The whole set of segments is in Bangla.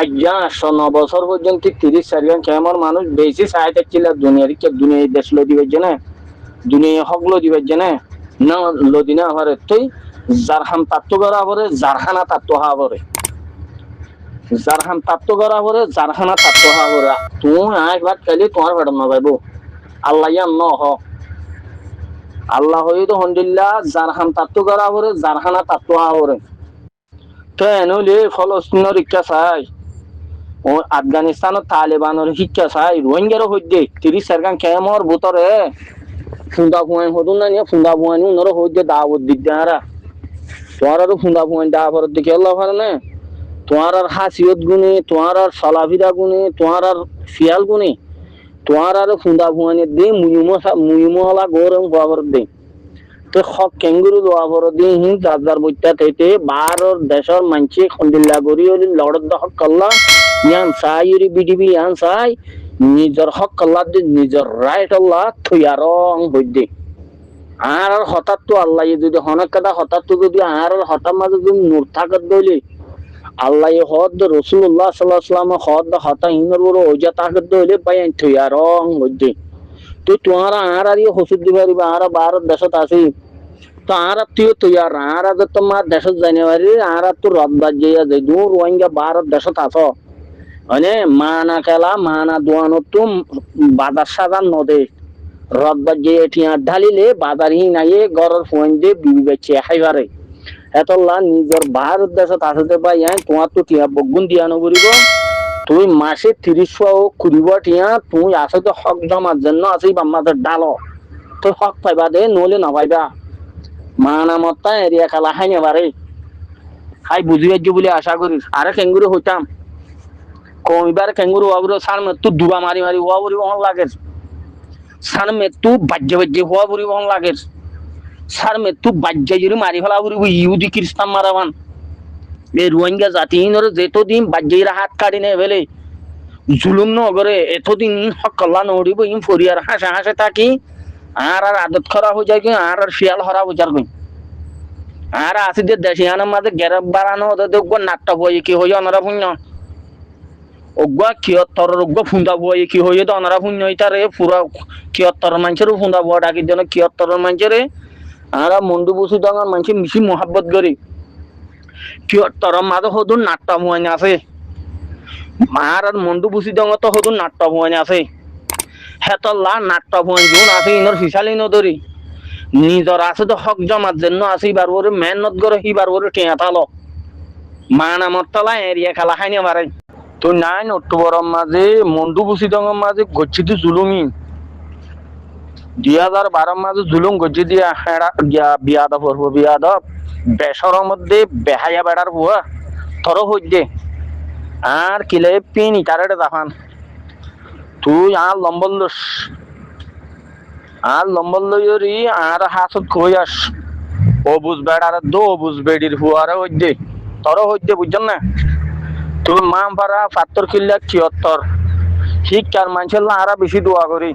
আজ্ঞা 109 বছর পর্যন্ত 30 কেমন মানুষ বেশি চাই থাকছিল দুনিয়ার কে দুনিয়া দেশ লদিবার জন্য দুনিয়া হক লদিবার জন্য না লদিনা হরে তুই জারহান তাত্ত্ব করা পরে জারহানা তাত্ত্ব হওয়া পরে জারহান তাত্ত্ব করা পরে জারহানা তাত্ত্ব হওয়া পরে তুই একবার খাইলে তোমার বেড়ান না পাইব আল্লাহ ন হ আল্লাহ হইতো হন্দিল্লা জারহান তাত্ত্ব করা পরে জারহানা তাত্ত্ব হওয়া পরে তো এনলে ফলস্তিনের ইচ্ছা চাই ও আফগানিস্তানের তালেবানের শিক্ষা চাই রোহিঙ্গারও হইতে 30 কেমর ভিতরে ফুন্দা ফুয়াই হতুন না নিয়ে ফুন্দা ফুয়ানি ওনারও হইতে দাওয়াত দিতে হারা তোমার আরো ফুন্দা ফুয়াই দাওয়াত দিকে আল্লাহ পারে না তোমার আর হাসিয়ত গুণে তোমার আর সালাফিরা গুণে তোমার আর ফিয়াল গুণে তোমার আর ফুন্দা ফুয়ানি দে মুইমলা গৌরম বাবর দে তো হক কেঙ্গুরু দোয়াবর দি হিন যার বইতা তেতে বারর দেশর মানছে খন্দিল্লা গরি হলি লড়দ হক কল্লা ইয়ান সাইরি বিডিবি ইয়ান সাই নিজর হক কল্লা দি নিজর রাইট আল্লাহ থুয়ারং হইদে আর হঠাৎ তো আল্লাহ যদি হনক কথা হঠাৎ তো যদি আর হঠাৎ মাঝে যদি নূর থাকত দইলে আল্লাহ হদ রাসূলুল্লাহ সাল্লাল্লাহু আলাইহি ওয়াসাল্লাম হদ হতা হিনর বড় ওজা তাকত দইলে পাইন থুয়ারং হইদে তো তোমার আর আর হসুদ দিবারি বা আর ভারত দেশত আছে তো আর তুই তৈয়ার আর তোমার দেশত জানুয়ারি আর তো রদ বাজিয়া যাই দূর রোহিঙ্গা ভারত দেশত আছো মানে মানা খেলা মানা দোয়ানো তো বাজার সাজার নদে রদ বাজিয়ে টিয়া ঢালিলে বাজার হি নাই গরর ফোন দিয়ে বিবি বেচে খাইবারে এতলা নিজের ভারত দেশত আসতে পাই তোমার তো টিয়া বগুন দিয়া নগরিব তুই মাসে 30 করিব টিয়া তুই আসে তো হক জমার জন্য আছে বাম্মাদের ডালো তুই হক পাইবা দে নলে না পাইবা মানা মত্তা এরিয়া খেলা হাই নেবারে হাই বুঝি পাইছো বলে আশা করিস আরে কেঙ্গুরু হইতাম কইবার কেঙ্গুরু হওয়ার সার মৃত্যু দুবা মারি মারি হওয়া বলি বহন লাগে সার মৃত্যু বাজ্যে বাজ্যে হওয়া বলি বহন লাগে সার মৃত্যু বাজ্যে যদি মারি ফেলা বলি ইহুদি খ্রিস্টান মারাবান এই রোহিঙ্গা জাতিহীনের যেতদিন বাজ্যেরা হাত কাটি নে ফেলে জুলুম নগরে এতদিন হক কল্লা নড়িব ইম ফরিয়ার হাসে হাসে থাকি আর আর আদত করা হয়ে যায় কি আর আর শিয়াল হরা বুঝার কই আর আসি যে দেশিয়ানের মাঝে গেরব বাড়ানো ওদের দেখবো নাট্টা বই কি হয়ে অনারা পুণ্য অজ্ঞা কিয়ত্তর অজ্ঞ ফুন্দা বই কি হয়ে তো অনারা পুণ্য ইতারে পুরা কিয়ত্তর মানুষেরও ফুন্দা বই ডাকির জন্য কিয়ত্তরের মানুষের আর মন্ডু বসু ডাঙর মানুষ মিশি মহাব্বত করি কিয়ত্তরের মাঝে সদুর নাট্টা ভুয়ানি আছে আর আর মন্ডু বসি ডাঙর তো সদুর নাট্টা ভুয়ানি আছে হেতল্লা নাট্য ভুয়ান জুন আছে ইনর ফিসালি নদরি নিজর আছে তো হক জমার জন্য আছে বার ওরে মেহনত করে হিবার ওরে টেয়া তালো মানা মতলা এরিয়া খেলা খাইনি মারে তো 9 অক্টোবরের মাঝে মন্ডু বুসি ডঙের মাঝে গচ্ছিত জুলুমি 2012 মাঝে জুলুম গচ্ছি দিয়া হেড়া গিয়া বিয়াদব হরব বিয়াদব বেসরের মধ্যে বেহায়া বেড়ার বুয়া তর হইদে আর কিলে পিন ইটারে দাফান তুই আর লম্বল লইরি আর হাসত কই আস ও বুঝ বেড়ার দো বুঝ বেড়ির হুয়ারে হইদে তর হইদে বুঝছেন না তুই মা পারা 72 শিক্ষার মানুষের আরা বেশি দোয়া করি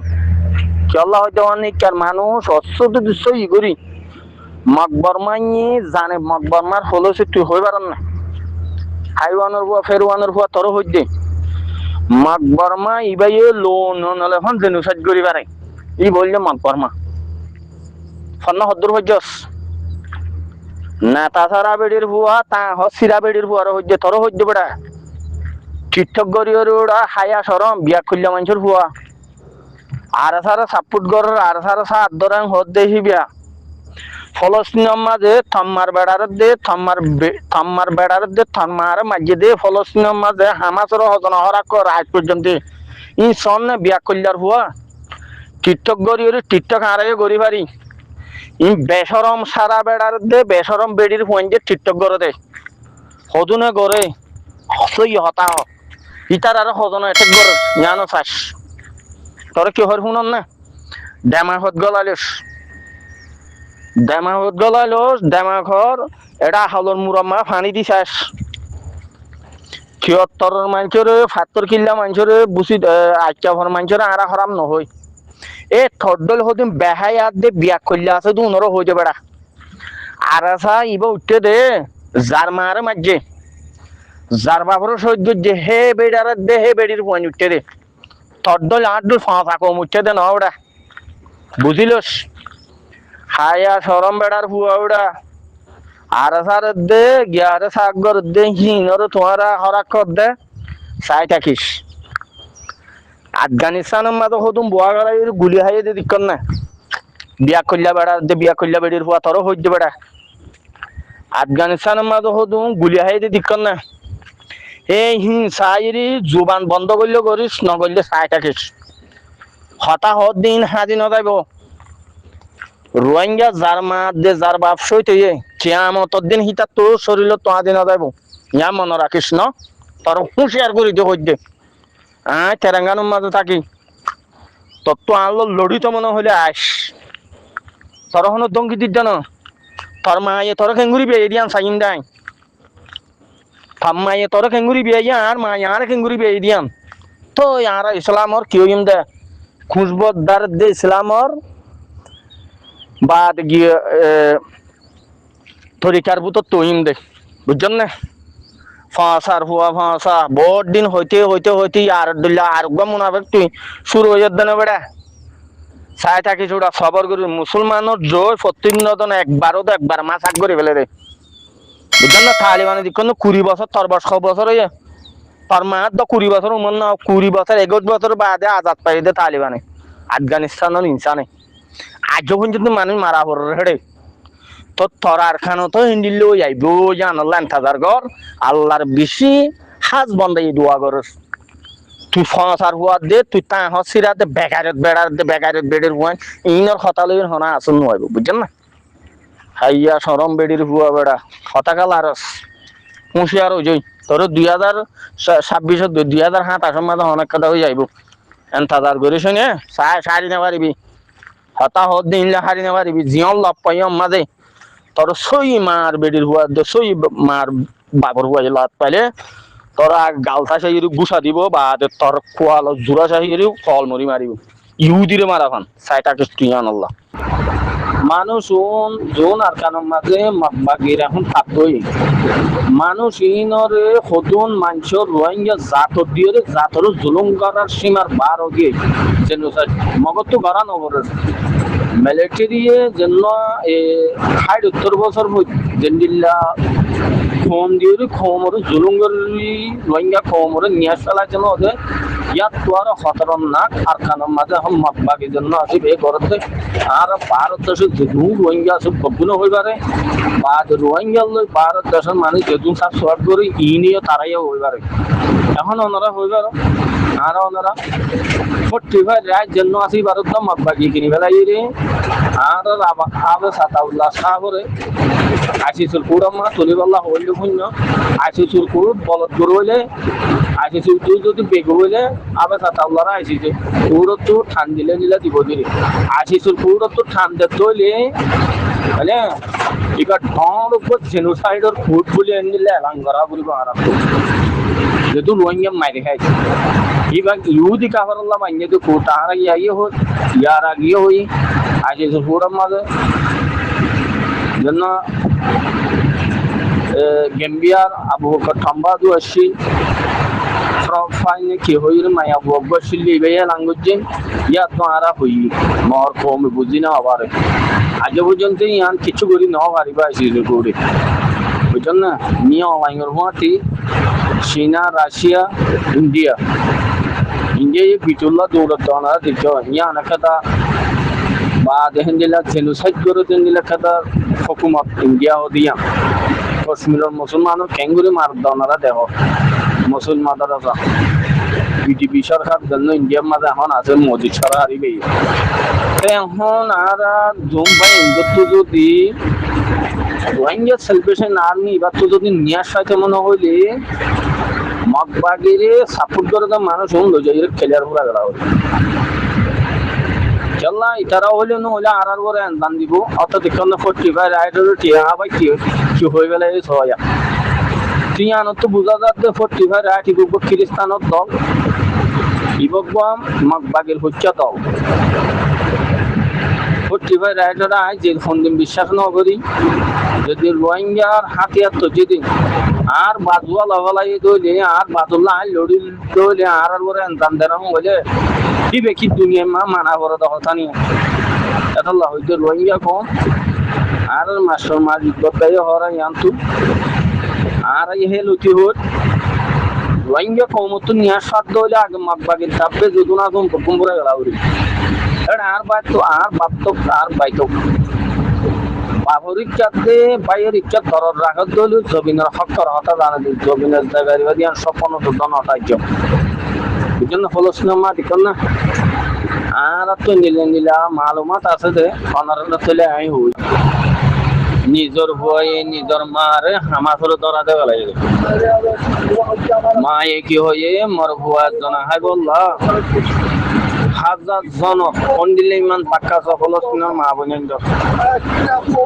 কি আল্লাহ হয়তো অনেককার মানুষ অশ্বত দৃশ্য ই করি মকবরমাই জানে মকবরমার হলো সে তুই হয়ে পারেন না হাইওয়ানের হুয়া ফেরওয়ানের হুয়া তর হইদে মকবরমা ইবাই লোন নলে হন জেনুসাইড করি পারে ই বললে মকবরমা ফন্ন হদ্দুর হজ্জস নেতা সারা বেড়ির হুয়া তা হসিরা বেড়ির হুয়ার হজ্জে তর হজ্জে বেড়া তীর্থক গরিয়র ওরা হায়া সরম বিয়া খুললে মানুষের হুয়া আর সারা সাপুট গড়ের আর সারা সাত ধরেন হদ দেহি বিয়া ফলস্তিনের মাঝে থম্মার বেড়ার দে থম্মার বেড়ার দে থম্মার মাঝে দে ফলস্তিনের মাঝে হামাসের হজন হরা কর আজ পর্যন্ত ই সন্নে বিয়া কল্যার হুয়া তীর্থক গরিয়র তীর্থক হারাই গরি পারি ই বেসরম সারা বেড়ার দে বেসরম বেড়ির হুয়ান যে তীর্থক গড়ে দে হজনে গড়ে হসই হতা ইতার আর হজন এটেক গড় জানো চাস তোর কি হর শুনন না ডেমাহত গলাইলস ডেমাঘর এটা হলর মুরম্মা ফানি দি চাস 76 মানুষের 70 কিল্লা মানুষের বুসি আচ্ছা ভর মানুষের আরা হরাম নহই এ থডল হদিন বেহাই আর দে বিয়া করলে আছে তো উনর হয়ে যাবে আর আসা ইবা উঠতে দে যার মারে মাঝে যার বাপর সহ্য যে হে বেড়ার দে হে বেড়ির পয়েন্ট উঠতে রে তোর দল আট দল ফাঁকা কম উঠতে দে না ওটা বুঝিলস হায়া সরম বেড়ার ফুয়া ওটা আর সার দে গিয়ারে সাগর দে হিনর তোমারা হরাক কর দে চাই থাকিস আফগানিস্তানের মাঝে হতুম বোয়া গড়াই গুলি হাইয়ে দে দিক্কর না বিয়া করলা বেড়া দে বিয়া করলা বেড়ির ফুয়া তোরও হইতে বেড়া আফগানিস্তানের মাঝে হতুম গুলি হাইয়ে দে দিক্কর না এই হিংসাইরি জুবান বন্ধ করলে করিস নগরলে চাই থাকিস হতাহত দিন হাজির নজাইব রোহিঙ্গা যার মা দে যার বাপ সইতে কেয়ামতর দিন হিতা তোর শরীর তো হাজির নজাইব ইয়া মনে রাখিস ন তোর হুঁশিয়ার করি দে হইতে তেলেঙ্গানার মাঝে থাকি তোর তো আনলো লড়িত মনে হইলে আস তোর হনো দঙ্গি দিদ্য না তোর মায়ে তোর খেঙ্গুরি বিয়ে দিয়ান সাইন দেয় তোর মায়ে তোর খেঙ্গুরি বিয়ে আর মায়ে আর খেঙ্গুরি বিয়ে দিয়ান তো আর ইসলামর কি হইম দে খুশবদার দে ইসলামর বাদ গিয়ে তরিকার বুতো তহিম দে বুঝছেন না ফাঁসার হুয়া ফাঁসা বহুত দিন হইতে হইতে হইতে আর দুল্লা আর মুনাফেক তুই শুরু হয়ে যাবে না বেড়া চাই থাকিস ওটা সবর করি মুসলমানের জয় প্রত্যেক একবার মাছ আগ করে ফেলে রে বুঝছেন না তালিবানে দিক 20 বছর তোর 10 বছর হয়ে তোর মার তো 20 বছর উমর না 20 বছর 21 বছর বাদে আজাদ পাই দে তালিবানে আফগানিস্তানের ইনসানে আজও পর্যন্ত মানুষ মারা পড়ে হেড়ে তো তরার খানো তো হিন্দিল আইব জানাল্লা এন্তাজার ঘর আল্লাহর বেশি হাজ বন্দাই দোয়া করস তুই ফসার হুয়া দে তুই তা হসিরা দে বেকারত বেড়ের হুয়া ইনর হতালইর হনা আসন নয় বুঝছেন না হাইয়া সরম বেড়ির হুয়া বেড়া হতাকাল আরস হুঁশিয়ার হয়ে যাই তোর 2026 2027 মাঝে অনেক কথা হয়ে যাইব এন্তাজার করিস নে সারি না পারিবি হতাহত দিন হারি না পারিবি জিয়ন লপ পাই মাঝে তোর সই মার বেড়ির হুয়া সই মার বাবর হুয়া লাত পাইলে তোরা গালতা সেই গুছা দিব বা তোর খোয়াল জোড়া চাহি ফল মরি মারিব ইহুদিরে মারা ফান সাইটাকে তুই আনল্লা মানুষ জোন আর কানোর মাঝে বাগির এখন থাকতই মানুষ ইনরে হতুন মানুষের রোহিঙ্গা জাতর দিয়ে জাতর জুলুম করার সীমার বার গিয়ে যেন মগজ তো করা নগরের মিলিটারি যেন 70 বছর জেন্ডিল্লা খোম দিয়ে খোমর জুলুম করি রোহিঙ্গা খোমর নিয়ে ফেলার জন্য ওদের ইয়াত তো আর খতরনাক আর কানোর মাঝে এখন বাগির জন্য আসি বে করতে আর ভারত দেশের যেটু রোহিঙ্গা আছে কখনো হয়ে পারে বা রোহিঙ্গা ভারত দেশের মানুষ যেটু সব শর্ট করে ই নিয়ে তারাইও হয়ে পারে এখন ওনারা হয়ে পারো আর ওনারা 45 রায় জন্য আসি ভারত বাগি কিনি ফেলাই রে আর আবে সাতাউল্লাহ সাগরে আসিছিল কুড়াম্মা তলিবাল্লাহ হইলে শূন্য আসিছিল কুড় বলদ গরু হইলে আসিছিল তুই যদি বেগ হইলে আবে সাতাউল্লাহরা আসিছে কুড়ত তো ঠান দিলে নিলে দিব দিলে আসিছিল কুড়ত তো ঠান দে তৈলে হলে এবার ঢর উপর জেনোসাইডর ফুট বলে এনে এলাঙ্গরা বলিব আরাম যেহেতু রোহিঙ্গা মাইরে খাইছে এবার ইহুদি কাফারুল্লাহ মাইনে তো তাহারা ইয়ে হই ইয়ার আগিয়ে হই আসিছিল কুড়ার মাঝে জন্য গেম্বিয়ার আবু বকর থাম্বাদু আসি ফাইনে কি হইর মাই আবু বকর শিল্লি বেয়া লাঙ্গুজিন ইয়া তো আরা হই মর কম বুঝি না আবার আজ পর্যন্ত ইয়ান কিছু করি না পারিবা আসিল করে বুঝছেন না নিয়ে অনলাইনের হুয়াটি চীনা রাশিয়া ইন্ডিয়া ইন্ডিয়া বিটুল্লা দৌলত ওনারা দিচ্ছ ইয়া অনেকটা বা দেখেন দিলা জেনোসাইড করে দেন দিলা খাতা হুকুমত ইন্ডিয়া ও দিয়া কাশ্মীরের মুসলমানের ক্যাঙ্গুরি মার ওনারা দেহ মুসলমানরা বিজেপি সরকার জন্য ইন্ডিয়ার মাঝে এখন আছে মোদী সরকার এখন আর জুম ভাই ইন্দুত্ব যদি রোহিঙ্গা সেলিব্রেশন আর্মি এবার তো যদি নিয়ে আসাইতে মনে হইলে মগবাগিরে সাপোর্ট করে তো মানুষ খেলার পুরা গেলা হইলে চল্লা ইতারা হইলে নহলে আর করে দান দিব অত দেখুন 45 রাইডার টিয়া ভাই কি হয়ে গেলে এই সবাই তুই আনত তো বুঝা যাচ্ছে 45 রাইড ইবক খ্রিস্টানত দল ইবক মগবাগির হচ্ছে দল 45 রাইডার আয় যে ফোন দিন বিশ্বাস ন করি যদি রোহিঙ্গার হাতিয়ার তো যদি আর বাজুয়া লগালাই দইলে আর বাজুল্লা আই লড়ি দইলে আর ওরে এনতাম দেরাম বলে দিবে কি দুনিয়া মানা বড় দহতানি এত হইতে রোহিঙ্গা কম আর মাস্টার মারি দতাই হরা ইয়ান্তু আর হে লুতি হত রোহিঙ্গা কম তো নিয়া সাত দইলে আগে মাগবাগির তাপে যদুনা গম কুম্বরা গলাউরি আর বাদ তো আর বাপ তো আর বাইতো বাবুর ইচ্ছাতে বাইয়ের ইচ্ছা ধরার রাখার দল জমিনের হকর হতা জানা দিল জমিনের জায়গায় দিয়ান স্বপ্ন তো দনটাইজ বুঝছেন ফলসনামা দিকন না আর তো নীলা মালুমাত আছে যে অনারটা চলে আই হই নিজের ভয়ে নিজের মারে হামাসরে ধরা দেওয়া লাগে মায়ে কি হয়ে মর ভুয়ার জনা হাই বললা হাজার জন কন্ডিলে ইমান পাক্কা সফল মা বোনের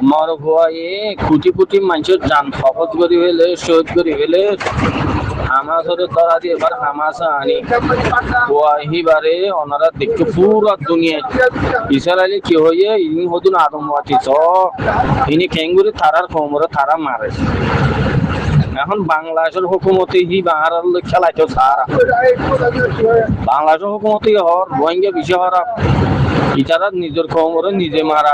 মর ভয়ে কোটি কোটি মানুষের যান সহজ করি হলে শহীদ করি হলে হামাসরে ধরা দিয়ে এবার হামাসা আনি ওয়াহিবারে ওনারা দেখতে পুরো দুনিয়া ইসরায়েলি কি হয়ে ইনি হতুন আদমওয়াতি চ ইনি খেঙ্গুরি থারার কোমরে থারা মারে এখন বাংলাদেশের হুকুমতে হি বাহার খেলাইতো সারা বাংলাদেশের হুকুমতে হর রোহিঙ্গা বিষয় হরা ইটারা নিজের কোমরে নিজে মারা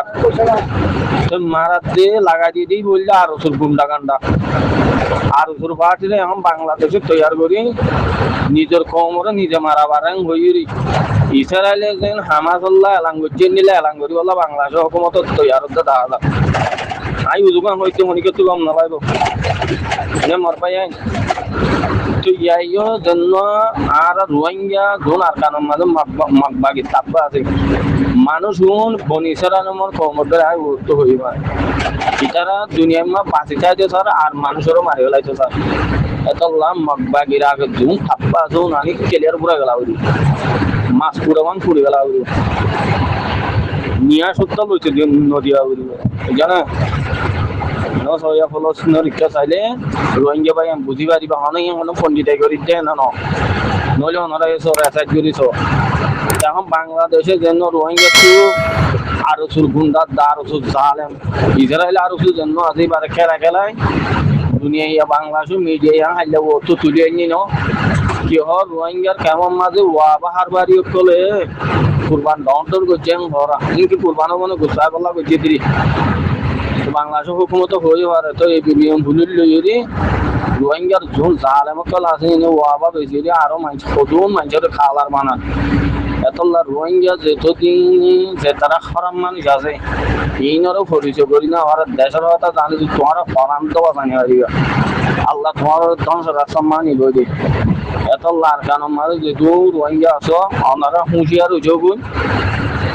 মারাত দিয়ে লাগাই দিয়ে দিই বললে আর ওষুধ গুন্ডা গান্ডা আর ওষুধ পাঠিয়ে এখন বাংলাদেশে তৈরি করি নিজের কোমরে নিজে মারা বারাং হইরি ইসরায়েলে যেন হামাজল্লাহ এলাং করছে নিলে এলাং করি বলা বাংলাদেশের হুকুমত তৈরি দাদা আই উজুগান হইতে মনিকে তুই গম নাপাইব মর পাই তো ইয়াইও জন্য আর রোহিঙ্গা গুণ আর কারণ মাঝে মাগবাগি তাপা আছে মানুষ গুণ বনিসরা নম্বর কমর আই উত্তর হইবা ইতারা দুনিয়ার মা বাঁচি চাইতে স্যার আর মানুষেরও মারি গেলাইতো স্যার এত লাম মাগবাগির আগে জুন তাপা জুন আনি কেলিয়ার পুরা গেলা উড়ি মাছ পুরামান পুড়ে গেলা উড়ি নিয়া সত্য লইছে নদিয়া উড়ি জানা সয়া ফলস্তিনের ইচ্ছা চাইলে রোহিঙ্গা ভাই বুঝি পারিবা হনে হলো পন্ডিতাই করি দেয় না নইলে ওনারা এসো রেসাইড করিস এখন বাংলাদেশে যেন রোহিঙ্গা তো আরো সুর গুন্ডার দা আরো সুর জালেম ইসরায়েল আরো সুর যেন আজি বারে খেলায় দুনিয়া ইয়া বাংলাদেশ মিডিয়া হাইলে ও তো তুলে নি ন কি হর রোহিঙ্গার কেমন মাঝে ওয়া বাহার বাড়ি চলে কুরবান ডন্টর গোজেং ভরা ইনকি কুরবানো মনে গুছাই বলা গজি দিরি বাংলাদেশের হুকুমত হয়ে পারে তো এই বিবিএম ভুলির লইরি রোহিঙ্গার ঝোল জালেম কল আছে নে ওয়াবা বেশি আরো মানুষ কতজন মানুষের খাওয়ার বানান এতলা রোহিঙ্গা যেতদিন যে তারা খারাপ মানুষ আছে এইনারও পরিচয় করি না আর দেশের কথা জানি যে তোমার ফরাম তো বাঁচানি হারিবা আল্লাহ তোমার ধ্বংস রাস্তা মানিব দে এতলা আর কারণ মানে যেহেতু রোহিঙ্গা আছো ওনারা হুঁশিয়ার উঠগুন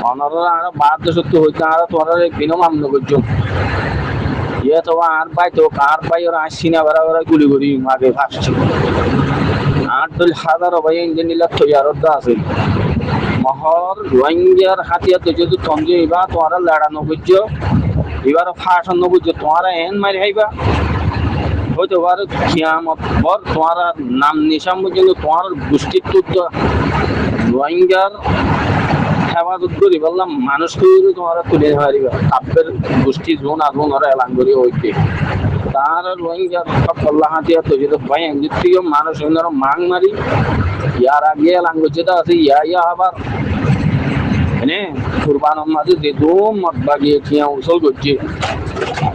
ওনারা আর বাদ সত্য হইতে আর তোমার একদিনও মামলা করছো ইয়ে তো আর পাই তো কার পাই ওরা আসছি না বেড়া গুলি করি আগে ভাসছি আর তো হাজার ভাই ইঞ্জিন নিলে তৈরি আছে মহর রোহিঙ্গার হাতিয়ার তো যেহেতু তঞ্জে এবার তোমার লড়ানো বুঝছো এবার ফাঁসানো বুঝছো তোমার এন মারি হাইবা হয়তো আর কিয়ামত পর তোমার নাম নিশাম পর্যন্ত তোমার গোষ্ঠীর রোহিঙ্গার হেফাজত করি বললাম মানুষকে তোমার তুলে পারিবা তাপের গোষ্ঠী জোন আগুন ওরা এলান করি হইতে তার রোহিঙ্গার কল্লা হাতিয়ার তো যেটা ভাই দ্বিতীয় মানুষ মাং মারি ইয়ার আগে এলান করছে আছে ইয়া আবার মানে কুরবানোর মাঝে যে দম মত বাগিয়ে খিয়া উসল করছে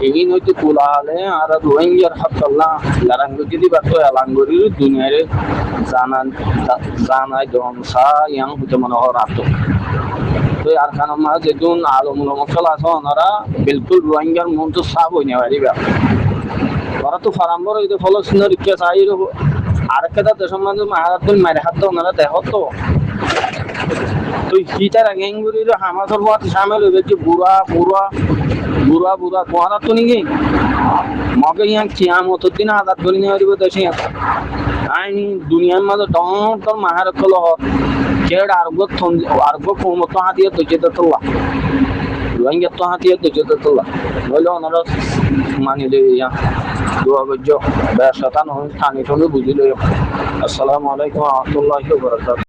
এই নয়তো কোলা হলে আর রোহিঙ্গার হকল্লা লারাং যদি বাতো এলান করি দুনিয়ার জানাই দমসা ইয়াং হতে মনে হয় রাত তো আর কারণ মাঝে যেদিন আলমুল মশল আছে ওনারা বিলকুল রোহিঙ্গার মন তো সাফ হয়ে নেওয়া পারিবা ওরা তো ফারাম্বর হইতে ফলস্তিনের ইচ্ছা চাই আরেকটা দেশের মাঝে মাহারাতুল মায়ের হাত ওনারা দেখো তো তুই হিটার গেঙ্গুরি হামাসর বাদ সামিল হয়ে গেছে বুড়া তোমারা তো নাকি মগে ইয়া কিয়ামত দিন আজাদ করে নিয়ে পারিব দেশে আইনি দুনিয়ার মাঝে তোর মাহার কল কেড আরগো কৌমত হাতিয়া তো যেতে তোলা রোহিঙ্গা তো হাতিয়া তো যেতে তোলা বলে ওনারা মানিলে ইয়া দোয়া করছো ব্যবসাটা নয় থানি ঠনে বুঝিল আসসালামু আলাইকুম ওয়া রাহমাতুল্লাহি ওয়া বারাকাতুহু